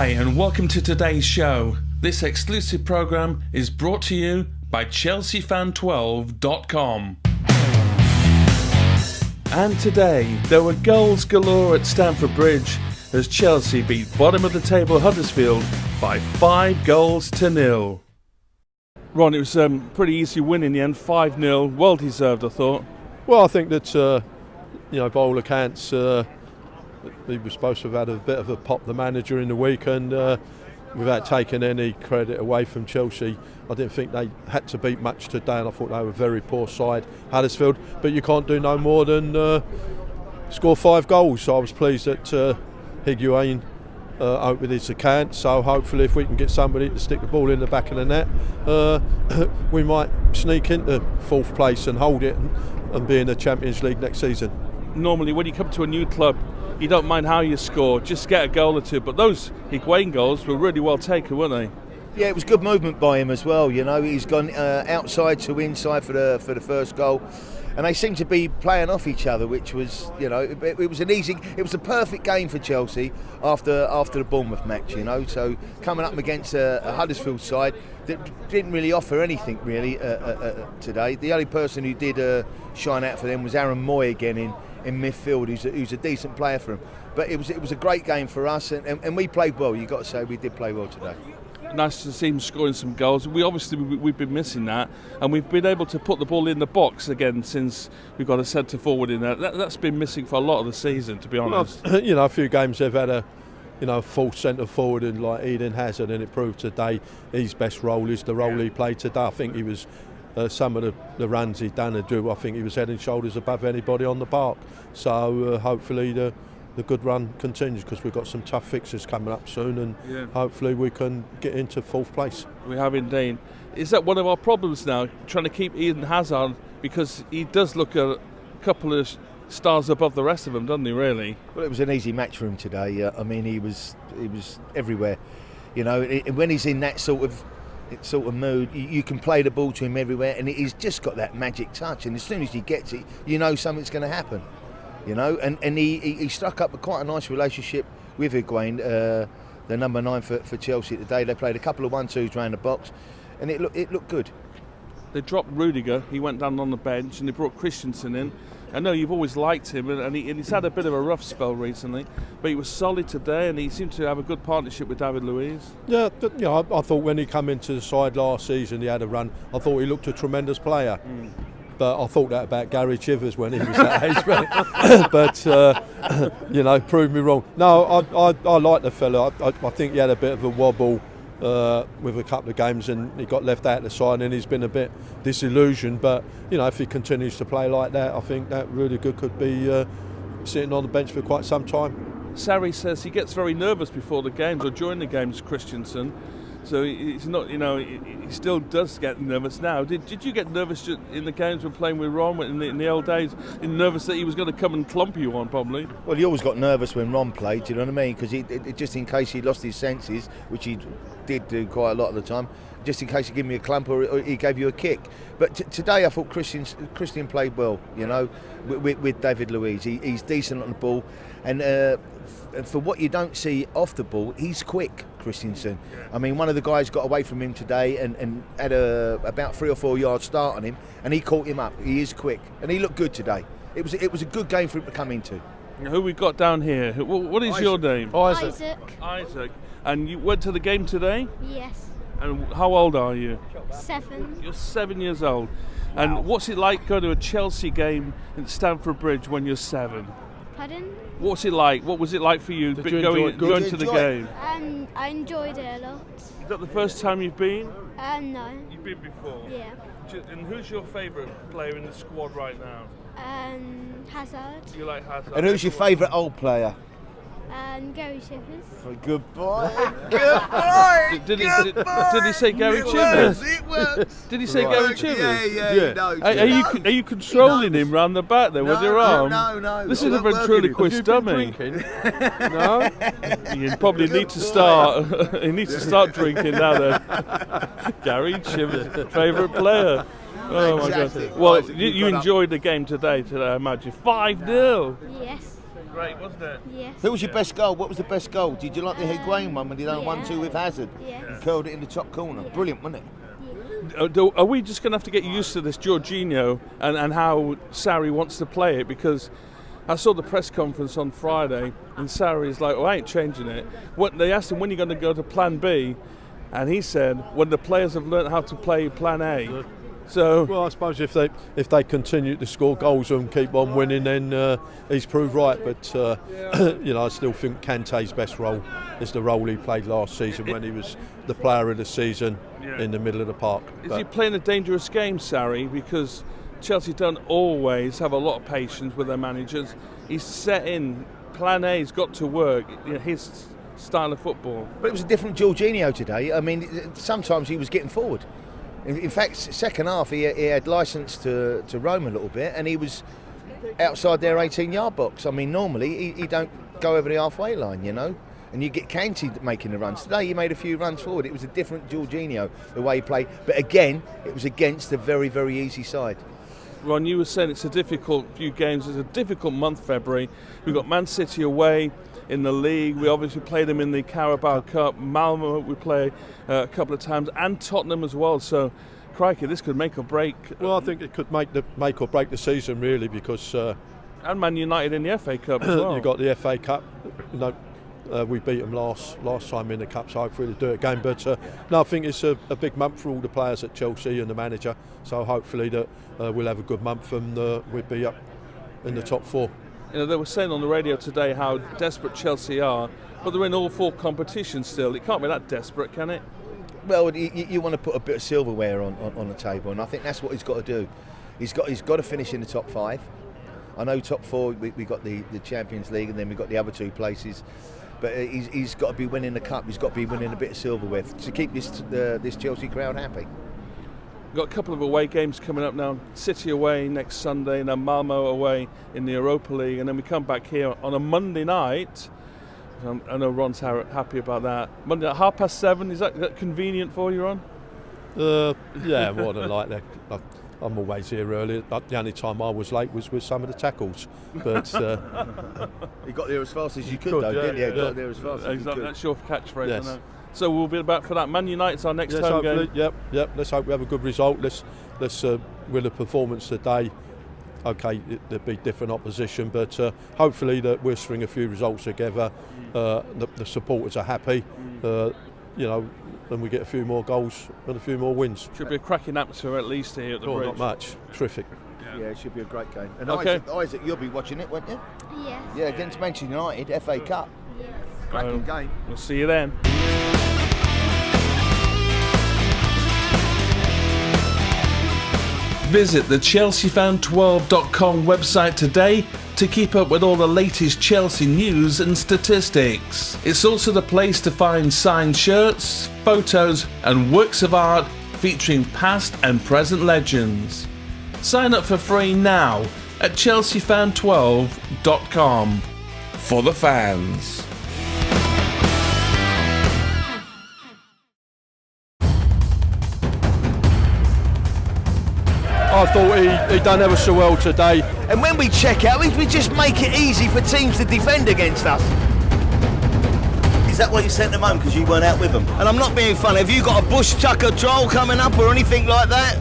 Hi and welcome to today's show. This exclusive programme is brought to you by ChelseaFan12.com. And today, there were goals galore at Stamford Bridge as Chelsea beat bottom of the table Huddersfield by 5-0. Ron, it was a pretty easy win in the end, 5-0, well deserved I thought. Well, I think that, by all accounts, he was supposed to have had a bit of a pop, the manager, in the week, and without taking any credit away from Chelsea, I didn't think they had to beat much today, and I thought they were a very poor side, Huddersfield, but you can't do no more than score 5 goals, so I was pleased that Higuain opened his account, so hopefully if we can get somebody to stick the ball in the back of the net, we might sneak into 4th place and hold it and be in the Champions League next season. Normally when you come to a new club, you don't mind how you score, just get a goal or two. But those Higuain goals were really well taken, weren't they? Yeah, it was good movement by him as well. You know, he's gone outside to inside for the first goal, and they seem to be playing off each other, which was, it was a perfect game for Chelsea after the Bournemouth match. You know, so coming up against a Huddersfield side that didn't really offer anything really today. The only person who did shine out for them was Aaron Moy again in midfield, who's a decent player for him. But it was a great game for us, and we played well. You've got to say we did play well today. Nice to see him scoring some goals. We've been missing that, and we've been able to put the ball in the box again since we've got a centre forward in there. That's been missing for a lot of the season, to be honest. Well, a few games they've had a full centre forward in like Eden Hazard, and it proved today his best role is the role he played today. I think he was. Some of the runs he'd done and do, I think he was head and shoulders above anybody on the park. So hopefully the good run continues, because we've got some tough fixtures coming up soon, and hopefully we can get into 4th place. We have indeed. Is that one of our problems now, trying to keep Eden Hazard, because he does look a couple of stars above the rest of them, doesn't he, really? Well, it was an easy match for him today. I mean, he was everywhere. When he's in that sort of mood, you can play the ball to him everywhere, and he's just got that magic touch, and as soon as he gets it, something's going to happen. And he struck up quite a nice relationship with Higuain, the number 9 for Chelsea today. They played a couple of 1-2s around the box, and it looked good. They dropped Rudiger, he went down on the bench, and they brought Christensen in. I know you've always liked him, and he's had a bit of a rough spell recently, but he was solid today, and he seemed to have a good partnership with David Luiz. Yeah, I thought when he came into the side last season, he had a run. I thought he looked a tremendous player. But I thought that about Gary Chivers when he was that age, but proved me wrong. No, I like the fella. I think he had a bit of a wobble with a couple of games, and he got left out of the side, and he's been a bit disillusioned. But if he continues to play like that, I think that really good could be sitting on the bench for quite some time. Sarri says he gets very nervous before the games or during the games, Christensen. So he's not, he still does get nervous now. Did you get nervous in the games when playing with Ron in the old days? Nervous that he was going to come and clump you on, probably? Well, he always got nervous when Ron played, do you know what I mean? Because just in case he lost his senses, which he did do quite a lot of the time, just in case he gave me a clump or he gave you a kick. But today I thought Christian played well, with David Luiz. He's decent on the ball, and for what you don't see off the ball, he's quick, Christensen. I mean, one of the guys got away from him today and had about 3 or 4 yard start on him, and he caught him up. He is quick, and he looked good today. It was a good game for him to come into. Who we got down here? What is your name? Isaac. And you went to the game today? Yes. And how old are you? 7. You're 7 years old. And what's it like going to a Chelsea game at Stamford Bridge when you're 7? Pardon? What's it like? What was it like for you going to the game? I enjoyed it a lot. Is that the first time you've been? No. You've been before? Yeah. And who's your favourite player in the squad right now? Hazard. You like Hazard? And who's your favourite old player? Gary Chivers. Good boy. Good boy. Did he say Gary Chivers? It works. Did he say Gary Chivers? Yeah. No, are you controlling him round the back there with your arm? No. This is a ventriloquist dummy. No? You probably need to start. He needs to start drinking now then. Gary Chivers, favourite player. Oh my God. Well, you enjoyed the game today, I imagine. 5-0. Yes. great, wasn't it? Yes. Who was your best goal? What was the best goal? Did you like the Higuain one when he done 1-2 with Hazard? Yes. He curled it in the top corner. Brilliant, wasn't it? Are we just going to have to get used to this Jorginho and how Sarri wants to play it? Because I saw the press conference on Friday and Sarri's like, I ain't changing it. They asked him when you're going to go to plan B, and he said when the players have learned how to play plan A. So, well, I suppose if they continue to score goals and keep on winning, then he's proved right. But I still think Kante's best role is the role he played last season when he was the player of the season in the middle of the park. Is he playing a dangerous game, Sarri? Because Chelsea don't always have a lot of patience with their managers. He's set in plan A's got to work. His style of football. But it was a different Jorginho today. I mean, sometimes he was getting forward. In fact, second half he had licence to roam a little bit, and he was outside their 18-yard box. I mean, normally he don't go over the halfway line, and you get Kante making the runs. Today he made a few runs forward. It was a different Jorginho, the way he played. But again, it was against a very, very easy side. Ron, you were saying it's a difficult few games. It's a difficult month, February. We've got Man City away in the league. We obviously played them in the Carabao Cup. Malmo we play a couple of times, and Tottenham as well. So, crikey, this could make or break. Well, I think it could make or break the season really, because and Man United in the FA Cup as well. You got the FA Cup. We beat them last time in the cup, so hopefully they'll do it again. But no, I think it's a big month for all the players at Chelsea and the manager. So hopefully that we'll have a good month and we'll be up in the top 4. They were saying on the radio today how desperate Chelsea are, but they're in all 4 competitions still. It can't be that desperate, can it? Well, you want to put a bit of silverware on the table, and I think that's what he's got to do. He's got to finish in the top 5. I know top 4 we got the Champions League, and then we've got the other 2 places. But he's got to be winning the cup. He's got to be winning a bit of silverware to keep this Chelsea crowd happy. We've got a couple of away games coming up now. City away next Sunday, and then Malmo away in the Europa League, and then we come back here on a Monday night. I know Ron's happy about that. Monday night, 7:30. Is that convenient for you, Ron? Yeah, more than likely. I'm always here early. The only time I was late was with some of the tackles. But you got there as fast as you could, though, didn't you? Got there as fast as you could. That's your catchphrase, yes. I know. So we'll be back for that. Man United's our next home game. Yep. Let's hope we have a good result. Let's win a performance today. Okay, there'll be different opposition, but hopefully that we'll string a few results together. The supporters are happy, and we get a few more goals and a few more wins. Should be a cracking atmosphere at least here at the bridge. Not much. Terrific. Yeah, it should be a great game. And okay. Isaac, you'll be watching it, won't you? Yes. Yeah, against Manchester United, FA Cup. Yes. Cracking game. We'll see you then. Visit the ChelseaFan12.com website today to keep up with all the latest Chelsea news and statistics. It's also the place to find signed shirts, photos and works of art featuring past and present legends. Sign up for free now at ChelseaFan12.com. For the fans. I thought he done ever so well today. And when we check out, we just make it easy for teams to defend against us. Is that why you sent them home, because you weren't out with them? And I'm not being funny. Have you got a bush tucker troll coming up or anything like that?